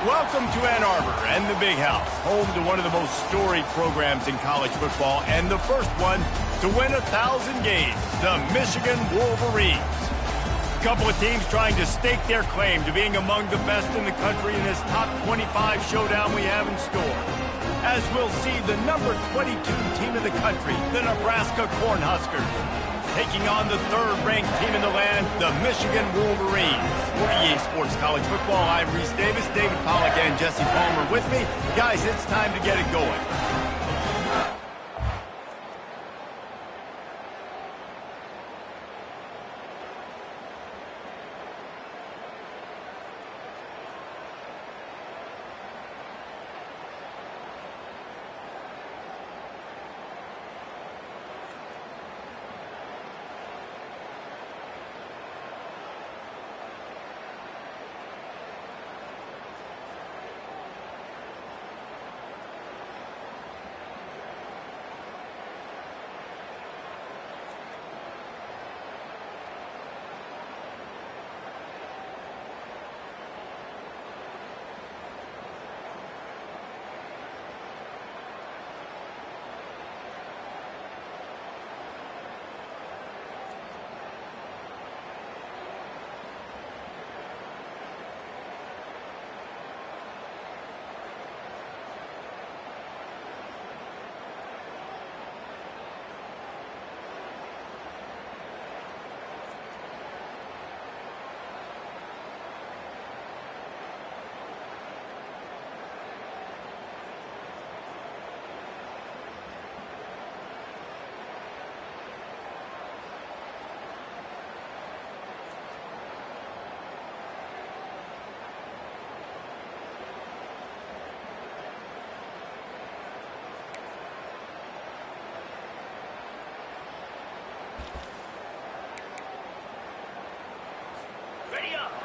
Welcome to Ann Arbor and the Big House, home to one of the most storied programs in college football and the first one to win 1,000 games, the Michigan Wolverines. A couple of teams trying to stake their claim to being among the best in the country in this top 25 showdown we have in store. As we'll see the number 22 team in the country, the Nebraska Cornhuskers, taking on the third-ranked team in the land, the Michigan Wolverines. For EA Sports College Football, I'm Reese Davis, David Pollack, and Jesse Palmer with me. Guys, it's time to get it going.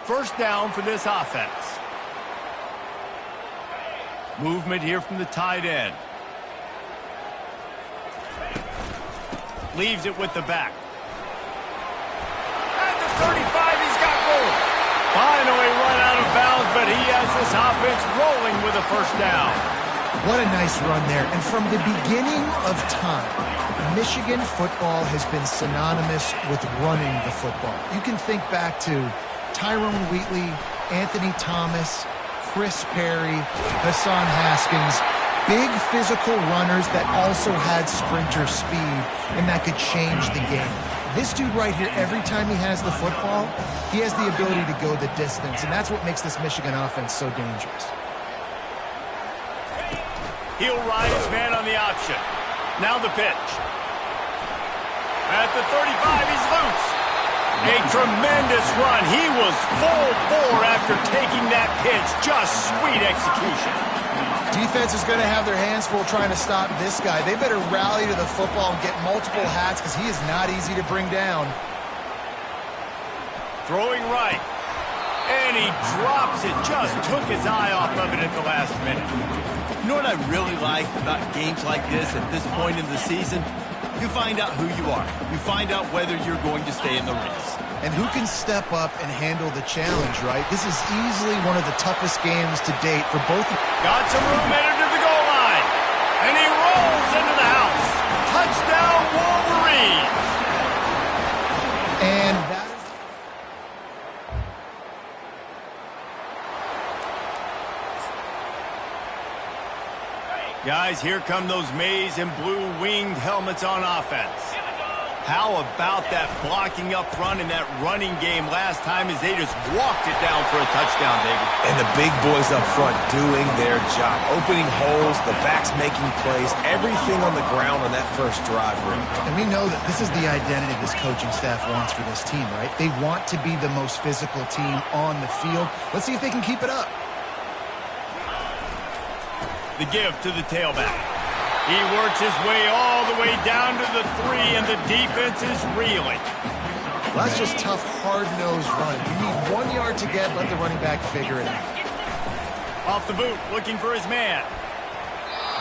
First down for this offense. Movement here from the tight end. Leaves it with the back. At the 35, he's got room. Finally run out of bounds, but he has this offense rolling with a first down. What a nice run there. And from the beginning of time, Michigan football has been synonymous with running the football. You can think back to Tyrone Wheatley, Anthony Thomas, Chris Perry, Hassan Haskins, big physical runners that also had sprinter speed and that could change the game. This dude right here, every time he has the football, he has the ability to go the distance, and that's what makes this Michigan offense so dangerous. He'll ride his man on the option. Now the pitch. At the 35, he's loose. A tremendous run. He was full bore after taking that pitch. Just sweet execution. Defense is going to have their hands full trying to stop this guy. They better rally to the football and get multiple hats because he is not easy to bring down. Throwing right. And he drops it. Just took his eye off of it at the last minute. You know what I really like about games like this at this point in the season? You find out who you are. You find out whether you're going to stay in the race. And who can step up and handle the challenge, right? This is easily one of the toughest games to date for both. Got some room headed to the goal line. And he rolls into the house. Touchdown, Wolverines. And that Guys, here come those maize and blue winged helmets on offense. How about that blocking up front in that running game last time as they just walked it down for a touchdown, David? And the big boys up front doing their job. Opening holes, the backs making plays, everything on the ground on that first drive. And we know that this is the identity this coaching staff wants for this team, right? They want to be the most physical team on the field. Let's see if they can keep it up. The give to the tailback. He works his way all the way down to the 3, and the defense is reeling. Well, that's just tough, hard-nosed running. You need 1 yard to get, let the running back figure it out. Off the boot, looking for his man.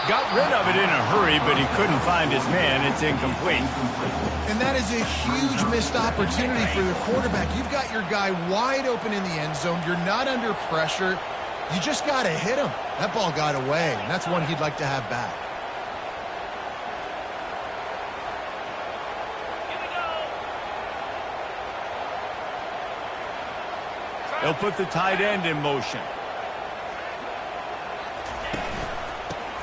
Got rid of it in a hurry, but he couldn't find his man. It's incomplete. And that is a huge missed opportunity for the quarterback. You've got your guy wide open in the end zone. You're not under pressure. You just got to hit him. That ball got away, and that's one he'd like to have back. They'll put the tight end in motion.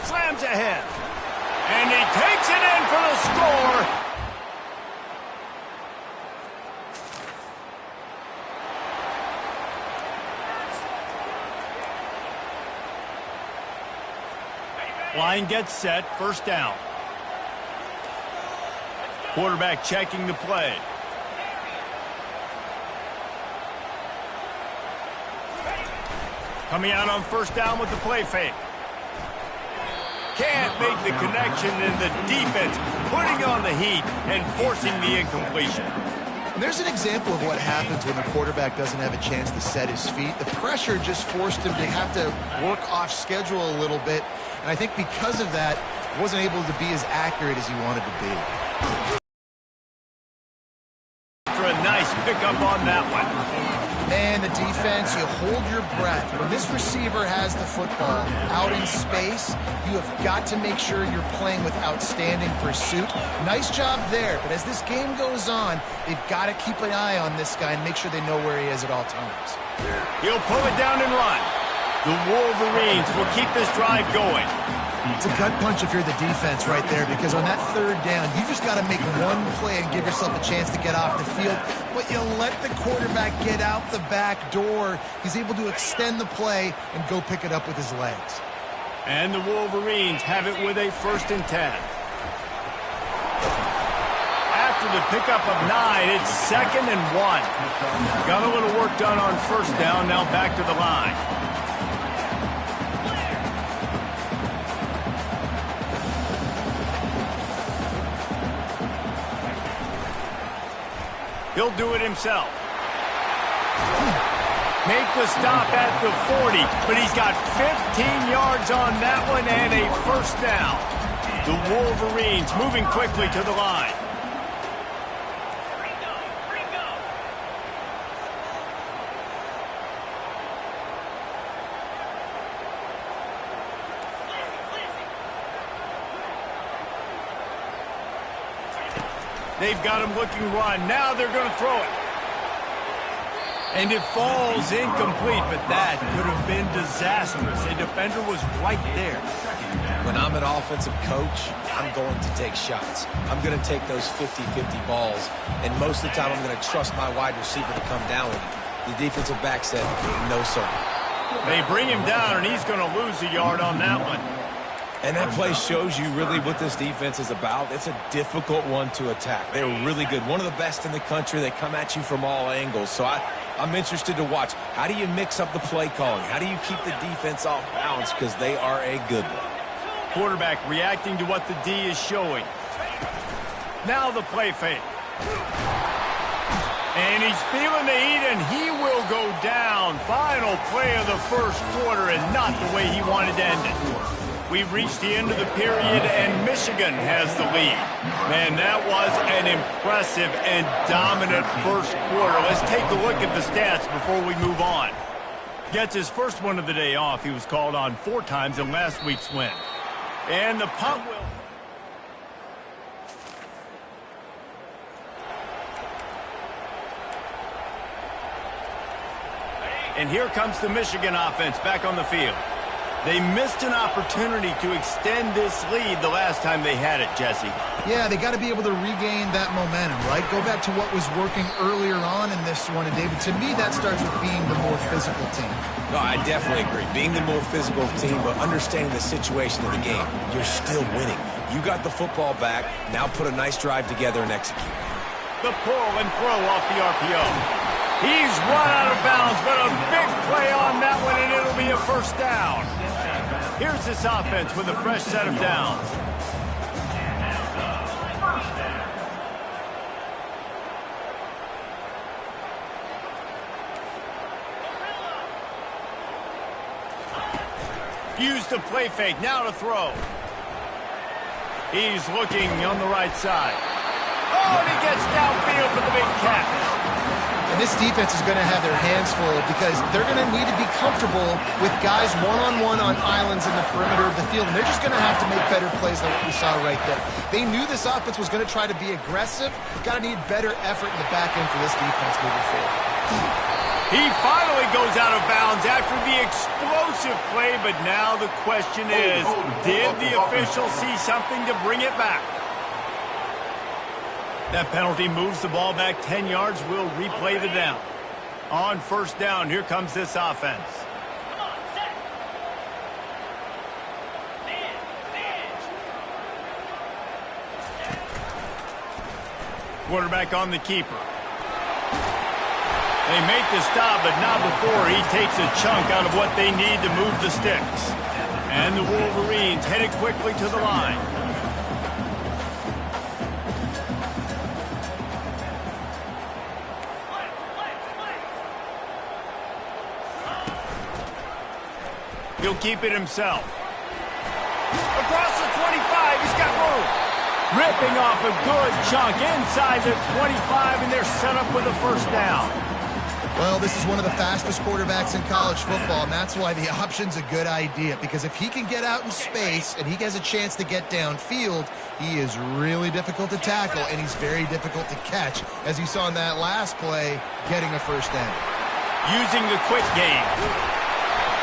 Slams ahead. And he takes it in for the score. Line gets set, first down. Quarterback checking the play. Coming out on first down with the play fake. Can't make the connection, and the defense putting on the heat and forcing the incompletion. And there's an example of what happens when the quarterback doesn't have a chance to set his feet. The pressure just forced him to have to work off schedule a little bit. And I think because of that, wasn't able to be as accurate as he wanted to be. For a nice pickup on that one. And the defense, you hold your breath. When this receiver has the football out in space, you have got to make sure you're playing with outstanding pursuit. Nice job there, but as this game goes on, they've got to keep an eye on this guy and make sure they know where he is at all times. He'll pull it down and run. The Wolverines will keep this drive going. It's a gut punch if you're the defense right there, because on that third down, you just got to make one play and give yourself a chance to get off the field. But you let the quarterback get out the back door. He's able to extend the play and go pick it up with his legs. And the Wolverines have it with a 1st and 10. After the pickup of 9, it's 2nd and 1. Got a little work done on first down, now back to the line. He'll do it himself. Make the stop at the 40, but he's got 15 yards on that one and a first down. The Wolverines moving quickly to the line. They've got him looking run. Now they're going to throw it. And it falls incomplete, but that could have been disastrous. A defender was right there. When I'm an offensive coach, I'm going to take shots. I'm going to take those 50-50 balls, and most of the time I'm going to trust my wide receiver to come down with it. The defensive back said, no, sir. They bring him down, and he's going to lose a yard on that one. And that play shows you really what this defense is about. It's a difficult one to attack. They're really good. One of the best in the country. They come at you from all angles. So I'm interested to watch. How do you mix up the play calling? How do you keep the defense off balance? Because they are a good one. Quarterback reacting to what the D is showing. Now the play fake. And he's feeling the heat, and he will go down. Final play of the first quarter, and not the way he wanted to end it. We've reached the end of the period, and Michigan has the lead. Man, that was an impressive and dominant first quarter. Let's take a look at the stats before we move on. Gets his first one of the day off. He was called on 4 times in last week's win. And the punt will... And here comes the Michigan offense back on the field. They missed an opportunity to extend this lead the last time they had it, Jesse. Yeah, they got to be able to regain that momentum, right? Go back to what was working earlier on in this one. And, David, to me, that starts with being the more physical team. No, I definitely agree. Being the more physical team, but understanding the situation of the game. You're still winning. You got the football back. Now put a nice drive together and execute. The pull and throw off the RPO. He's run out of bounds, but a big play on that one, and it'll be a first down. Here's this offense with a fresh set of downs. Used the play fake, now to throw. He's looking on the right side. Oh, and he gets downfield for the big catch. And this defense is going to have their hands full because they're going to need to be comfortable with guys one-on-one on islands in the perimeter of the field. And they're just going to have to make better plays than what we saw right there. They knew this offense was going to try to be aggressive. Got to need better effort in the back end for this defense moving forward. He finally goes out of bounds after the explosive play, but now the question is, did the official see something to bring it back? That penalty moves the ball back 10 yards. We'll replay the down. On first down, here comes this offense. Quarterback on the keeper. They make the stop, but not before he takes a chunk out of what they need to move the sticks. And the Wolverines headed quickly to the line. He'll keep it himself. Across the 25, he's got room. Ripping off a good chunk inside the 25, and they're set up with a first down. Well, this is one of the fastest quarterbacks in college football, and that's why the option's a good idea. Because if he can get out in space and he has a chance to get downfield, he is really difficult to tackle, and he's very difficult to catch. As you saw in that last play, getting a first down. Using the quick game.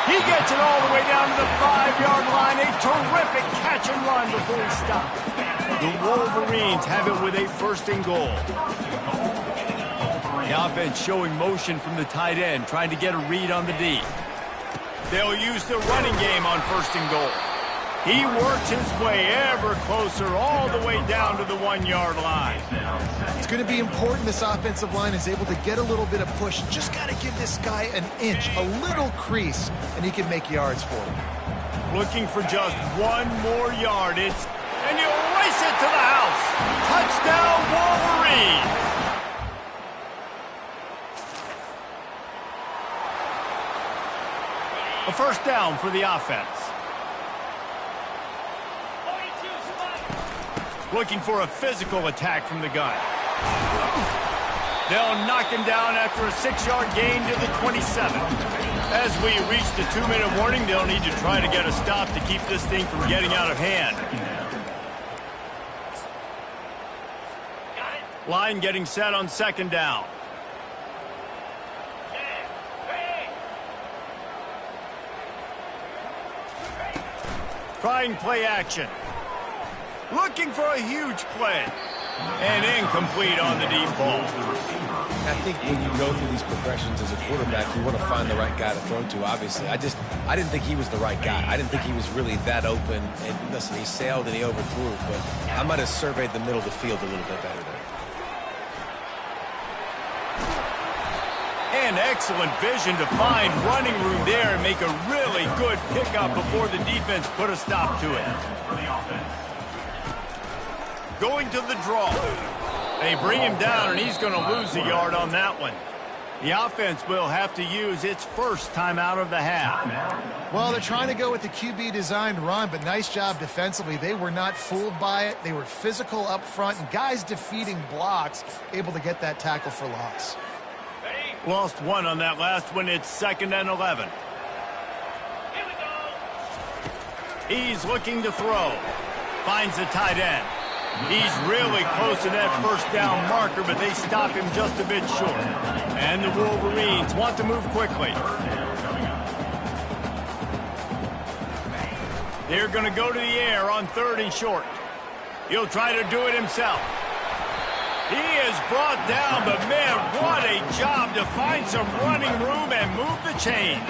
He gets it all the way down to the 5-yard line. A terrific catch and run before he stops. The Wolverines have it with a first and goal. The offense showing motion from the tight end, trying to get a read on the D. They'll use the running game on first and goal. He works his way ever closer all the way down to the 1-yard line. It's going to be important this offensive line is able to get a little bit of push. Just got to give this guy an inch, a little crease, and he can make yards for him. Looking for just one more yard. And you race it to the house. Touchdown, Wolverine. A first down for the offense. Looking for a physical attack from the gun. They'll knock him down after a 6-yard gain to the 27. As we reach the 2-minute warning, they'll need to try to get a stop to keep this thing from getting out of hand. Line getting set on second down. Trying play action. Looking for a huge play. And incomplete on the deep ball. I think when you go through these progressions as a quarterback, you want to find the right guy to throw to, obviously. I didn't think he was the right guy. I didn't think he was really that open. And listen, he sailed and he overthrew, but I might have surveyed the middle of the field a little bit better there. And excellent vision to find running room there and make a really good pickup before the defense put a stop to it. Going to the draw. They bring him down, and he's going to lose a yard on that one. The offense will have to use its first time out of the half. Well, they're trying to go with the QB-designed run, but nice job defensively. They were not fooled by it. They were physical up front, and guys defeating blocks, able to get that tackle for loss. Lost one on that last one. It's 2nd and 11. He's looking to throw. Finds the tight end. He's really close to that first down marker, but they stop him just a bit short. And the Wolverines want to move quickly. They're going to go to the air on 3rd and short. He'll try to do it himself. He is brought down, but man, what a job to find some running room and move the chains.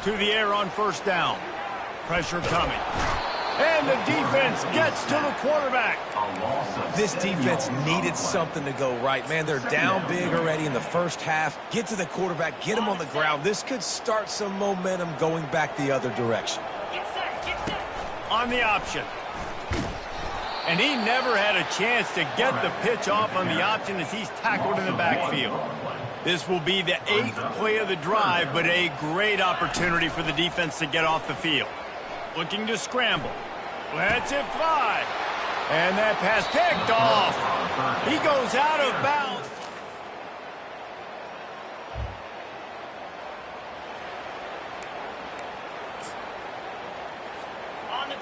To the air on 1st down. Pressure coming. And the defense gets to the quarterback. This defense needed something to go right. Man, they're down big already in the first half. Get to the quarterback, get him on the ground. This could start some momentum going back the other direction. On the option. And he never had a chance to get the pitch off on the option as he's tackled in the backfield. This will be the 8th play of the drive, but a great opportunity for the defense to get off the field. Looking to scramble. Lets it fly. And that pass picked off. He goes out of bounds.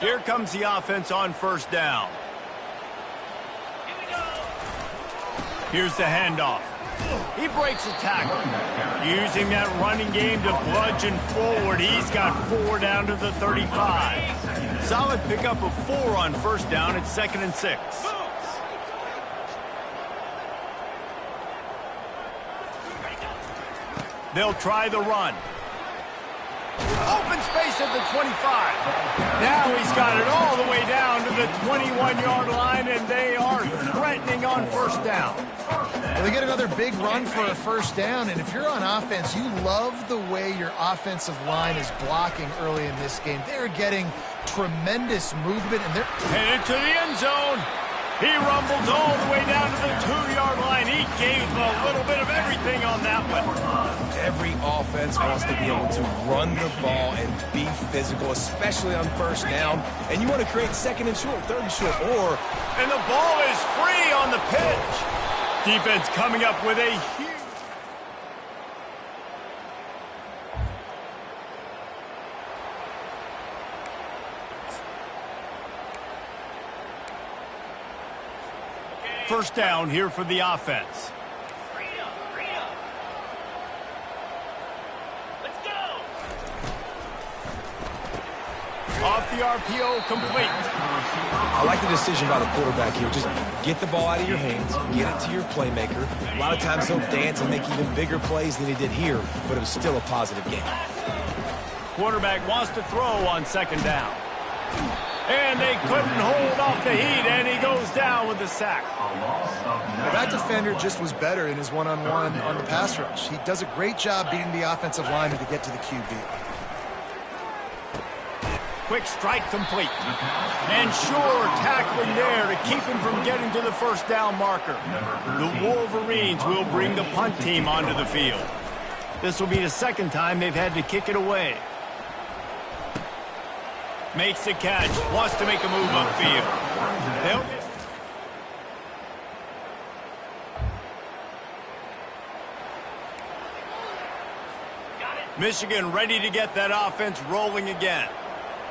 Here comes the offense on 1st down. Here's the handoff. He breaks a tackle. Using that running game to bludgeon forward. He's got 4 down to the 35. Solid pickup of 4 on 1st down. It's 2nd and 6. They'll try the run. Open space at the 25. Now he's got it all the way down to the 21-yard line, and they are threatening on 1st down. Well, they get another big run for a 1st down, and if you're on offense, you love the way your offensive line is blocking early in this game. They're getting tremendous movement, and they're headed to the end zone. He rumbles all the way down to the 2-yard line. He gave a little bit of everything on that one. Every offense wants to be able to run the ball and be physical, especially on 1st down. And you want to create 2nd and short, 3rd and short, or... And the ball is free on the pitch. Defense coming up with a huge... First down here for the offense. Let's go. Off the RPO, complete. I like the decision by the quarterback here. Just get the ball out of your hands, get it to your playmaker. A lot of times he'll dance and make even bigger plays than he did here, but it was still a positive game. Quarterback wants to throw on 2nd down. And they couldn't hold off the heat, and he goes down with the sack. Well, that defender just was better in his one-on-one on the pass rush. He does a great job beating the offensive lineman to get to the QB. Quick strike complete. And sure tackling there to keep him from getting to the 1st down marker. The Wolverines will bring the punt team onto the field. This will be the 2nd time they've had to kick it away. Makes the catch. Wants to make a move upfield. They'll get... Michigan ready to get that offense rolling again.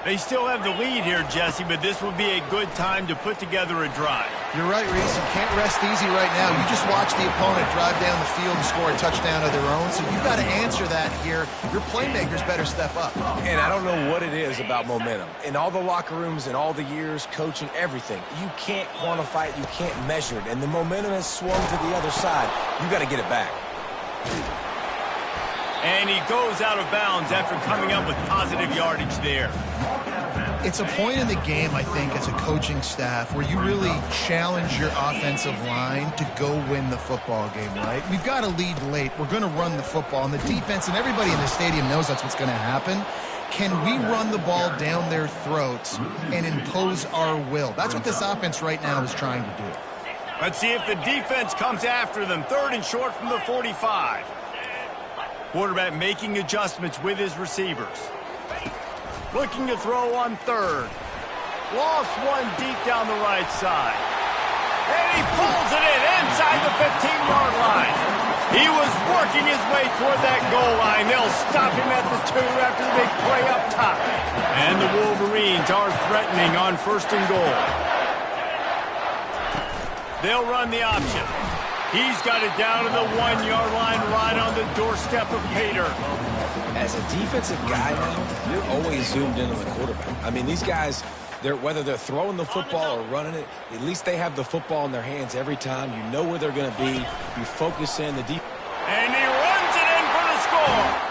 They still have the lead here, Jesse, but this will be a good time to put together a drive. You're right, Reese. You can't rest easy right now. You just watch the opponent drive down the field and score a touchdown of their own, so you've got to answer that here. Your playmakers better step up. And I don't know what it is about momentum. In all the locker rooms, in all the years, coaching, everything, you can't quantify it, you can't measure it, and the momentum has swung to the other side. You got to get it back. And he goes out of bounds after coming up with positive yardage there. It's a point in the game, I think, as a coaching staff where you really challenge your offensive line to go win the football game, right? We've got to lead late. We're going to run the football. And the defense and everybody in the stadium knows that's what's going to happen. Can we run the ball down their throats and impose our will? That's what this offense right now is trying to do. Let's see if the defense comes after them. 3rd and short from the 45. Quarterback making adjustments with his receivers. Looking to throw on 3rd. Lost one deep down the right side. And he pulls it in inside the 15-yard line. He was working his way toward that goal line. They'll stop him at the 2 after the big play up top. And the Wolverines are threatening on 1st and goal. They'll run the option. He's got it down to the 1-yard line right on the doorstep of Pater. As a defensive guy now, you're always zoomed in on the quarterback. I mean, these guys, whether they're throwing the football or running it, at least they have the football in their hands every time. You know where they're going to be. You focus in the deep. And he runs it in for the score.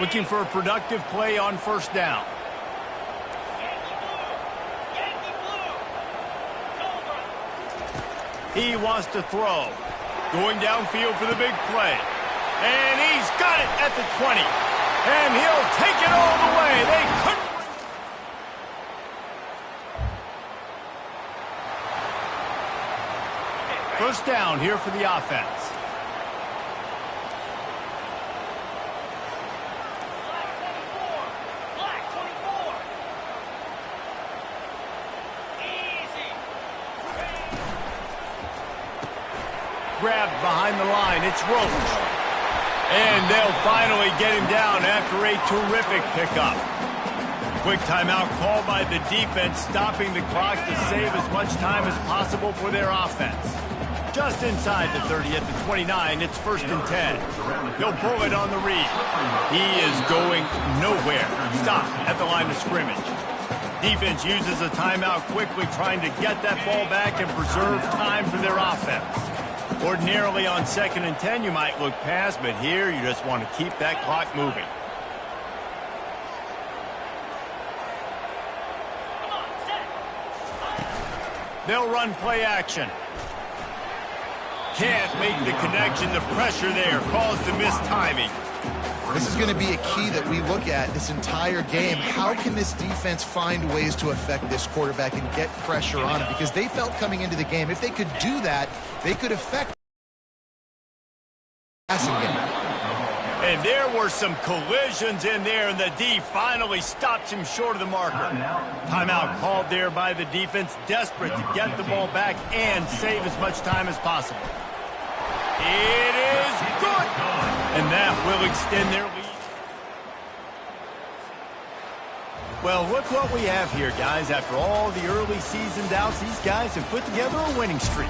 Looking for a productive play on first down. He wants to throw. Going downfield for the big play. And he's got it at the 20. And he'll take it all the way. They couldn't. First down here for the offense. Grabbed behind the line. It's Roach. And they'll finally get him down after a terrific pickup. Quick timeout called by the defense, stopping the clock to save as much time as possible for their offense. Just inside the 30 at the 29, it's 1st and 10. He'll pull it on the read. He is going nowhere. Stop at the line of scrimmage. Defense uses a timeout quickly, trying to get that ball back and preserve time for their offense. Ordinarily on 2nd and 10, you might look past, but here you just want to keep that clock moving. They'll run play action. Can't make the connection. The pressure there caused the missed timing. This is going to be a key that we look at this entire game. How can this defense find ways to affect this quarterback and get pressure on him? Because they felt coming into the game, if they could do that, they could affect the passing game. And there were some collisions in there, and the D finally stops him short of the marker. Timeout called there by the defense, desperate to get the ball back and save as much time as possible. It is good! And that will extend their lead. Well, look what we have here, guys. After all the early season doubts, these guys have put together a winning streak.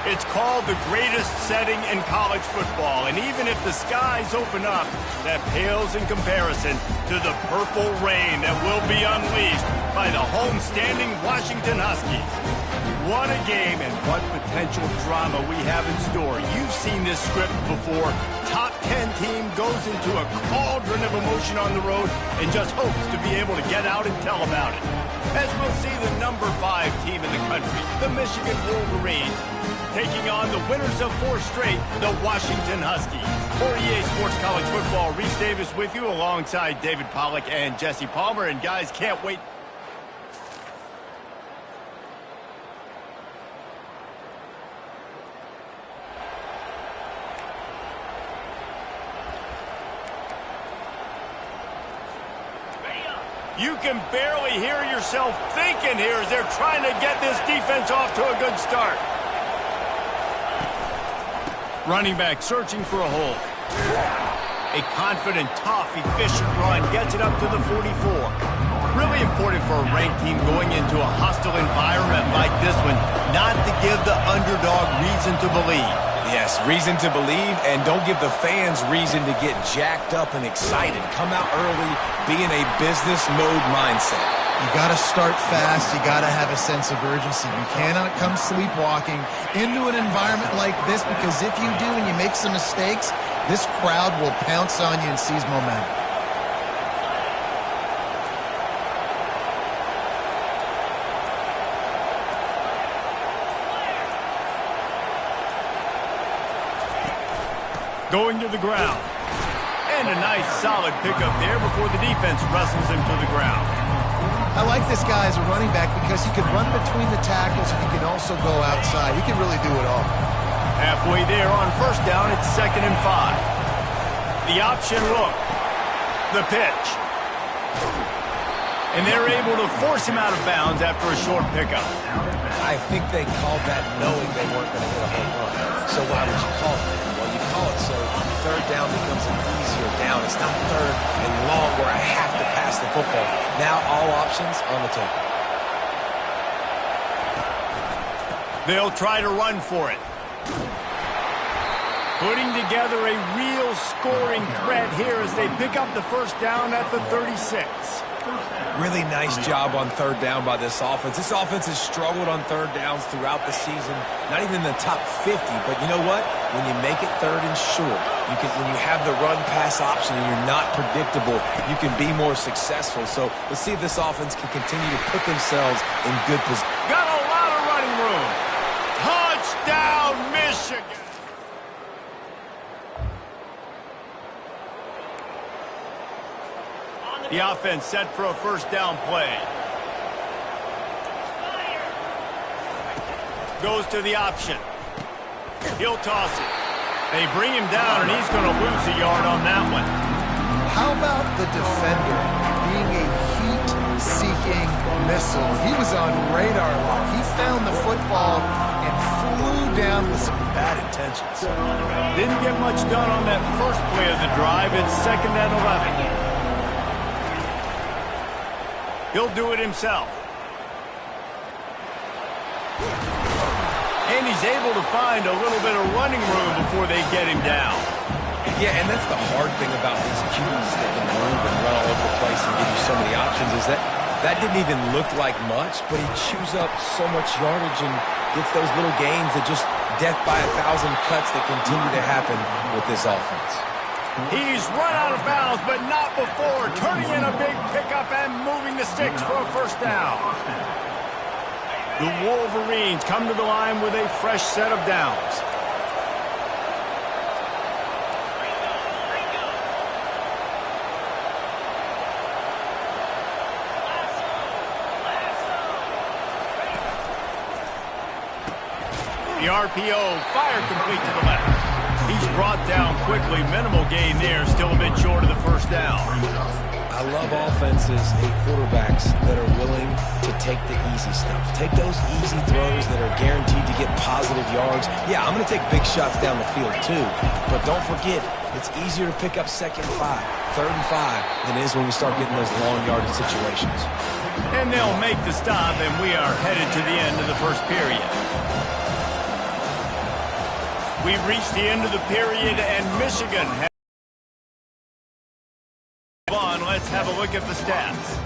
It's called the greatest setting in college football, and even if the skies open up, that pales in comparison to the purple rain that will be unleashed by the homestanding Washington Huskies. What a game and what potential drama we have in store. You've seen this script before. Top 10 team goes into a cauldron of emotion on the road and just hopes to be able to get out and tell about it. As we'll see the number 5 team in the country, the Michigan Wolverines, taking on the winners of 4 straight, the Washington Huskies. For EA Sports College Football, Reese Davis with you alongside David Pollack and Jesse Palmer. And guys, can't wait. You can barely hear yourself thinking here as they're trying to get this defense off to a good start. Running back searching for a hole. A confident, tough, efficient run gets it up to the 44. Really important for a ranked team going into a hostile environment like this one, not to give the underdog reason to believe. Yes, reason to believe, and don't give the fans reason to get jacked up and excited. Come out early, be in a business mode mindset. You got to start fast. You got to have a sense of urgency. You cannot come sleepwalking into an environment like this, because if you do and you make some mistakes, this crowd will pounce on you and seize momentum. Going to the ground. And a nice solid pickup there before the defense wrestles him to the ground. I like this guy as a running back because he can run between the tackles and he can also go outside. He can really do it all. Halfway there on first down, it's 2nd and 5. The option look. The pitch. And they're able to force him out of bounds after a short pickup. I think they called that knowing they weren't going to hit a home run. So why would you call it that? Well, you call it so third down becomes an easier down. It's not third and long where I have to pass the football. Now all options on the table. They'll try to run for it. Putting together a real scoring threat here as they pick up the first down at the 36. Really nice job on third down by this offense. This offense has struggled on third downs throughout the season. Not even in the top 50, but you know what? When you make it third and short, when you have the run-pass option and you're not predictable, you can be more successful. So let's see if this offense can continue to put themselves in good position. Got a lot of running room. Touchdown, Michigan. The offense set for a first down play. Goes to the option. He'll toss it. They bring him down, and he's going to lose a yard on that one. How about the defender being a heat-seeking missile? He was on radar lock. He found the football and flew down with some bad intentions. Didn't get much done on that first play of the drive. It's 2nd and 11. He'll do it himself. And he's able to find a little bit of running room before they get him down. Yeah, and that's the hard thing about these QBs that can move and run all over the place and give you so many options is that didn't even look like much, but he chews up so much yardage and gets those little gains that just death by 1,000 cuts that continue to happen with this offense. He's run out of bounds, but not before turning in a big pickup and moving the sticks for a first down. The Wolverines come to the line with a fresh set of downs. The RPO, fire complete to the left. He's brought down quickly. Minimal gain there. Still a bit short of the first down. I love offenses and quarterbacks that are willing to take the easy stuff. Take those easy throws that are guaranteed to get positive yards. Yeah, I'm going to take big shots down the field too. But don't forget, it's easier to pick up 2nd and 5, 3rd and 5 than it is when we start getting those long yardage situations. And they'll make the stop, and we are headed to the end of the first period. We've reached the end of the period, and Michigan has on. Let's have a look at the stats.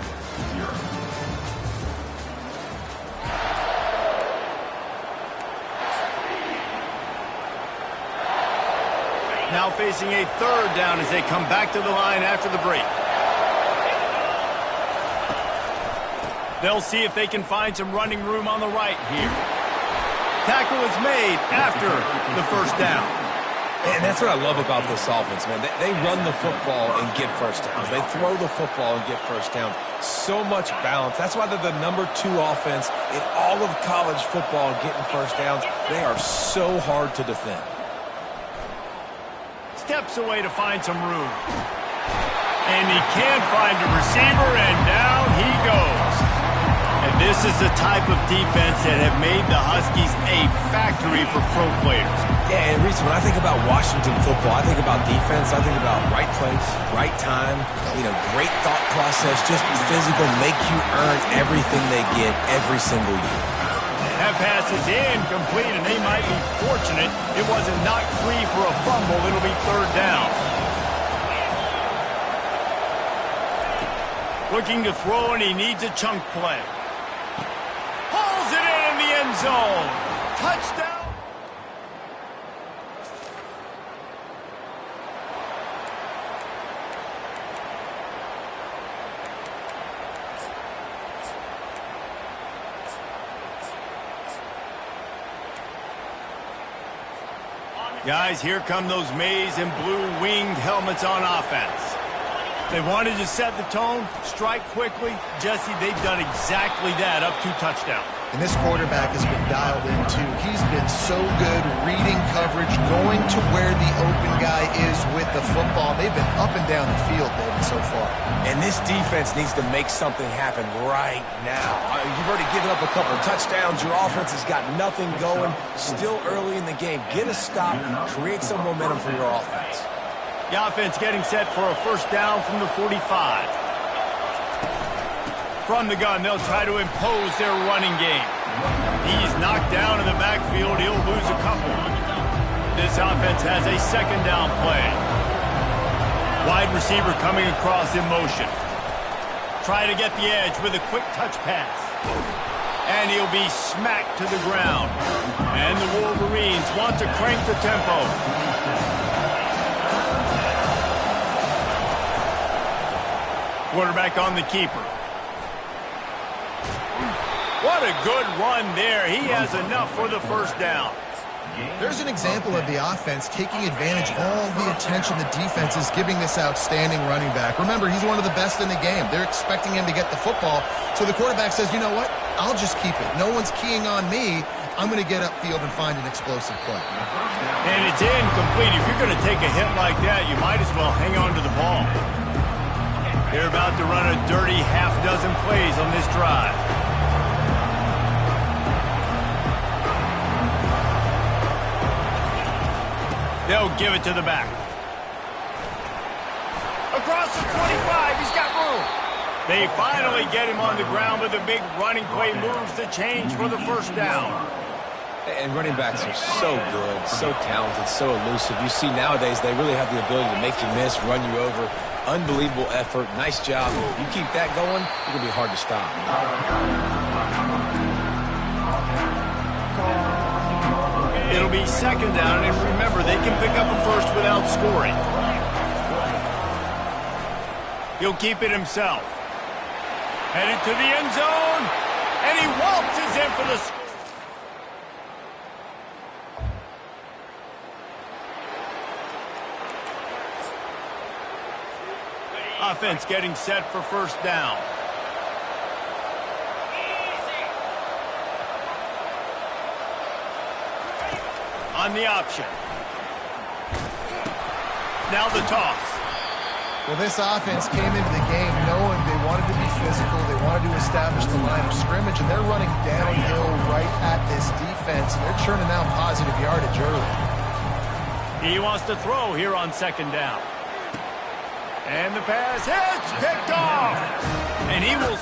Now facing a third down as they come back to the line after the break. They'll see if they can find some running room on the right here. Tackle is made after the first down. And that's what I love about this offense, man. They run the football and get first downs. They throw the football and get first downs. So much balance. That's why they're the #2 offense in all of college football getting first downs. They are so hard to defend. Steps away to find some room. And he can't find a receiver, and down he goes. And this is the type of defense that have made the Huskies a factory for pro players. Yeah, and Reese, when I think about Washington football, I think about defense, I think about right place, right time, great thought process, just physical, make you earn everything they get every single year. That pass is incomplete, and they might be fortunate it wasn't knocked free for a fumble. It'll be third down. Looking to throw, and he needs a chunk play. Pulls it in the end zone. Touchdown. Guys, here come those maize and blue winged helmets on offense. They wanted to set the tone, strike quickly. Jesse, they've done exactly that, up 2 touchdowns. And this quarterback has been dialed in, too. He's been so good reading coverage, going to where the open guy is with the football. They've been up and down the field, David, so far. And this defense needs to make something happen right now. You've already given up a couple touchdowns. Your offense has got nothing going. Still early in the game. Get a stop. Create some momentum for your offense. The offense getting set for a first down from the 45. From the gun, they'll try to impose their running game. He's knocked down in the backfield. He'll lose a couple. This offense has a second down play. Wide receiver coming across in motion. Try to get the edge with a quick touch pass. And he'll be smacked to the ground. And the Wolverines want to crank the tempo. Quarterback on the keeper. What a good run there. He has enough for the first down. There's an example of the offense taking advantage of all the attention the defense is giving this outstanding running back. Remember, he's one of the best in the game. They're expecting him to get the football. So the quarterback says, you know what? I'll just keep it. No one's keying on me. I'm going to get upfield and find an explosive play. And it's incomplete. If you're going to take a hit like that, you might as well hang on to the ball. They're about to run a dirty half-dozen plays on this drive. They'll give it to the back. Across the 25, he's got room. They finally get him on the ground with a big running play, moves the change for the first down. And running backs are so good, so talented, so elusive. You see nowadays they really have the ability to make you miss, run you over. Unbelievable effort. Nice job. You keep that going, it's going to be hard to stop. It'll be second down, and remember, they can pick up a first without scoring. He'll keep it himself. Headed to the end zone, and he waltzes in for the score. Offense getting set for first down. On the option. Now the toss. Well, this offense came into the game knowing they wanted to be physical, they wanted to establish the line of scrimmage, and they're running downhill right at this defense, and they're churning out positive yardage early. He wants to throw here on second down. And the pass hits, picked off. And he will...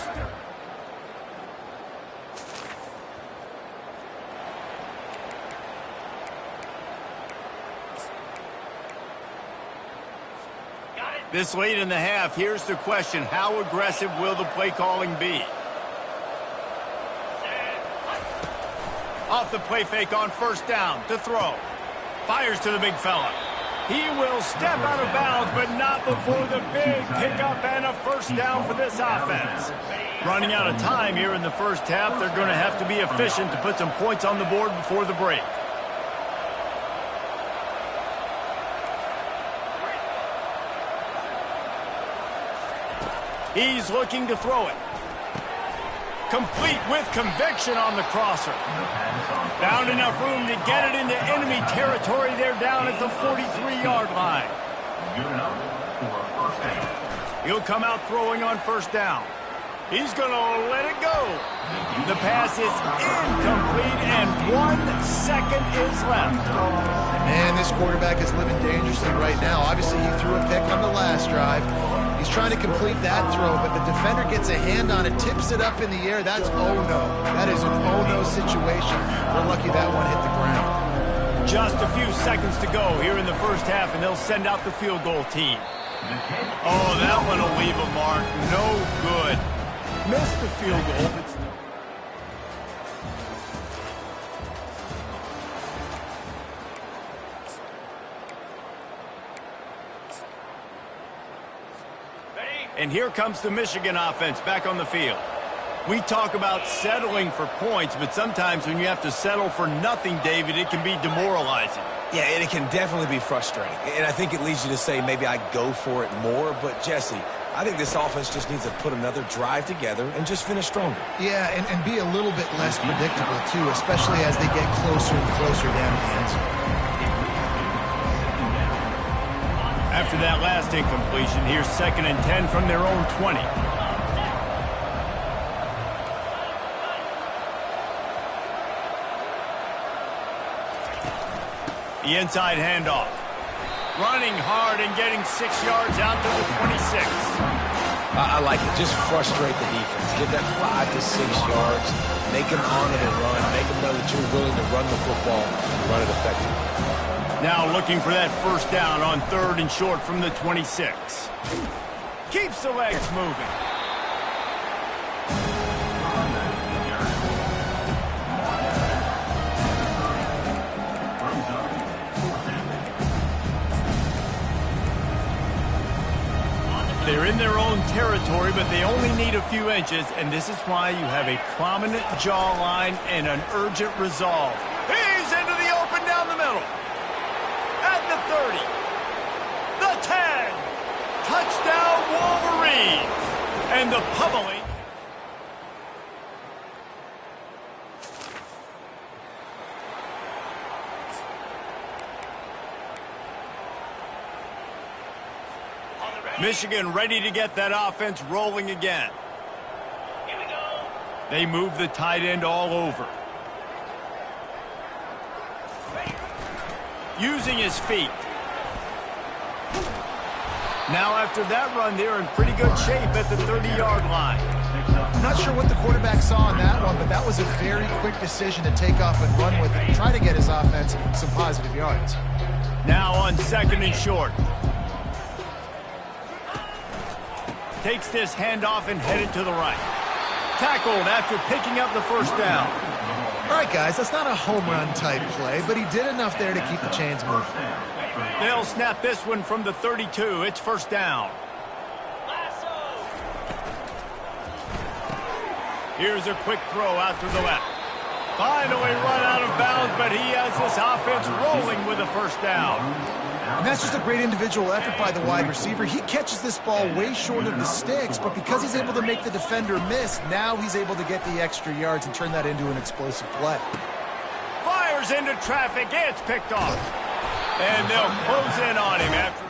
This late in the half, here's the question. How aggressive will the play calling be? Off the play fake on first down to throw. Fires to the big fella. He will step out of bounds, but not before the big pickup and a first down for this offense. Running out of time here in the first half, they're going to have to be efficient to put some points on the board before the break. He's looking to throw it. Complete with conviction on the crosser. Found enough room to get it into enemy territory. They're down at the 43-yard line. He'll come out throwing on first down. He's going to let it go. The pass is incomplete, and 1 second is left. Man, this quarterback is living dangerously right now. Obviously, he threw a pick on the last drive. He's trying to complete that throw, but the defender gets a hand on it, tips it up in the air. That's oh-no. That is an oh-no situation. We're lucky that one hit the ground. Just a few seconds to go here in the first half, and they'll send out the field goal team. Oh, that one will leave a mark. No good. Missed the field goal. And here comes the Michigan offense back on the field. We talk about settling for points, but sometimes when you have to settle for nothing, David, it can be demoralizing. Yeah, and it can definitely be frustrating. And I think it leads you to say maybe I go for it more. But, Jesse, I think this offense just needs to put another drive together and just finish stronger. Yeah, and be a little bit less predictable, too, especially as they get closer and closer down the end zone. After that last incompletion, here's 2nd and 10 from their own 20. The inside handoff. Running hard and getting 6 yards out to the 26. I like it. Just frustrate the defense. Give that 5 to 6 yards. Make them honor the run. Make them know that you're willing to run the football and run it effectively. Now looking for that first down on 3rd and short from the 26. Keeps the legs moving. They're in their own territory, but they only need a few inches, and this is why you have a prominent jawline and an urgent resolve. He's into the open down the middle. At the 30, the 10, touchdown Wolverines, and the pummeling. Michigan ready to get that offense rolling again. Here we go. They move the tight end all over. Using his feet. Now after that run, they're in pretty good shape at the 30-yard line. I'm not sure what the quarterback saw on that one, but that was a very quick decision to take off and run with it and try to get his offense some positive yards. Now on 2nd and short. Takes this handoff and headed to the right. Tackled after picking up the first down. All right, guys, that's not a home run type play, but he did enough there to keep the chains moving. They'll snap this one from the 32. It's first down. Here's a quick throw out to the left. Finally run out of bounds, but he has this offense rolling with a first down. And that's just a great individual effort by the wide receiver. He catches this ball way short of the sticks, but because he's able to make the defender miss, now he's able to get the extra yards and turn that into an explosive play. Fires into traffic. It's picked off. And they'll close in on him after.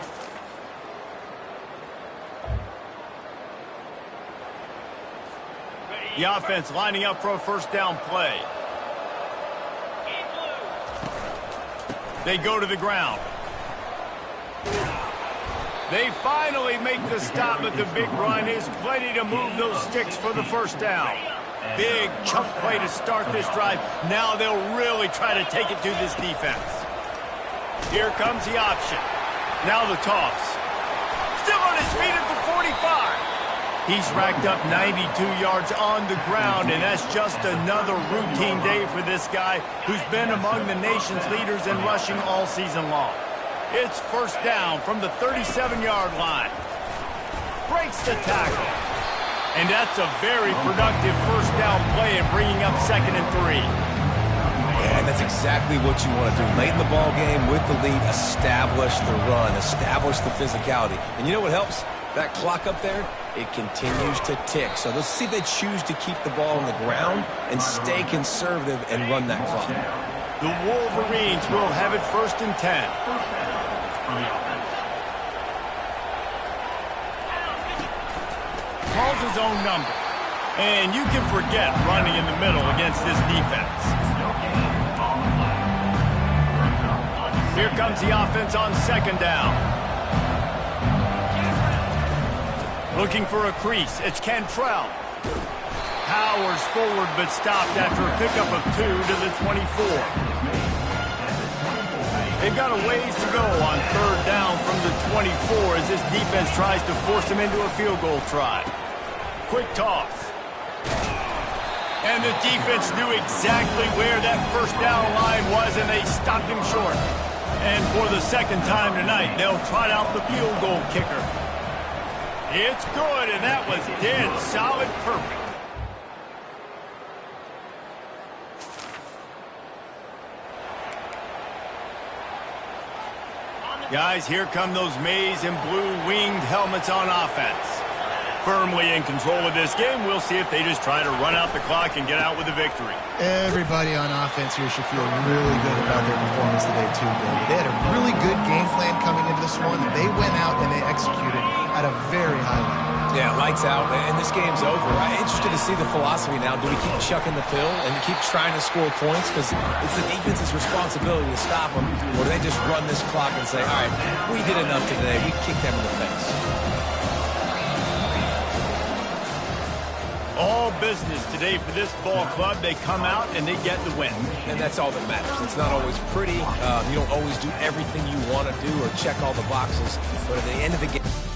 The offense lining up for a first down play. They go to the ground. They finally make the stop, but the big run is plenty to move those sticks for the first down. Big chunk play to start this drive. Now they'll really try to take it to this defense. Here comes the option. Now the toss. Still on his feet at the 45. He's racked up 92 yards on the ground, and that's just another routine day for this guy who's been among the nation's leaders in rushing all season long. It's first down from the 37-yard line. Breaks the tackle. And that's a very productive first down play in bringing up 2nd and 3. And that's exactly what you want to do. Late in the ball game with the lead, establish the run, establish the physicality. And you know what helps? That clock up there, it continues to tick. So let's see if they choose to keep the ball on the ground and stay conservative and run that clock. The Wolverines will have it 1st and 10. Calls his own number. And you can forget running in the middle against this defense. Here comes the offense on 2nd down. Looking for a crease. It's Cantrell. Powers forward but stopped after a pickup of 2 to the 24. They've got a ways to go on 3rd down from the 24 as this defense tries to force them into a field goal try. Quick toss. And the defense knew exactly where that first down line was, and they stopped him short. And for the 2nd time tonight, they'll trot out the field goal kicker. It's good, and that was dead solid perfect. Guys, here come those maize and blue winged helmets on offense. Firmly in control of this game. We'll see if they just try to run out the clock and get out with a victory. Everybody on offense here should feel really good about their performance today, too, David. They had a really good game plan coming into this one. They went out and they executed at a very high level. Yeah, lights out, and this game's over. I'm interested to see the philosophy now. Do we keep chucking the pill and keep trying to score points? Because it's the defense's responsibility to stop them. Or do they just run this clock and say, all right, we did enough today. We kicked them in the face. All business today for this ball club. They come out and they get the win. And that's all that matters. It's not always pretty. You don't always do everything you want to do or check all the boxes. But at the end of the game...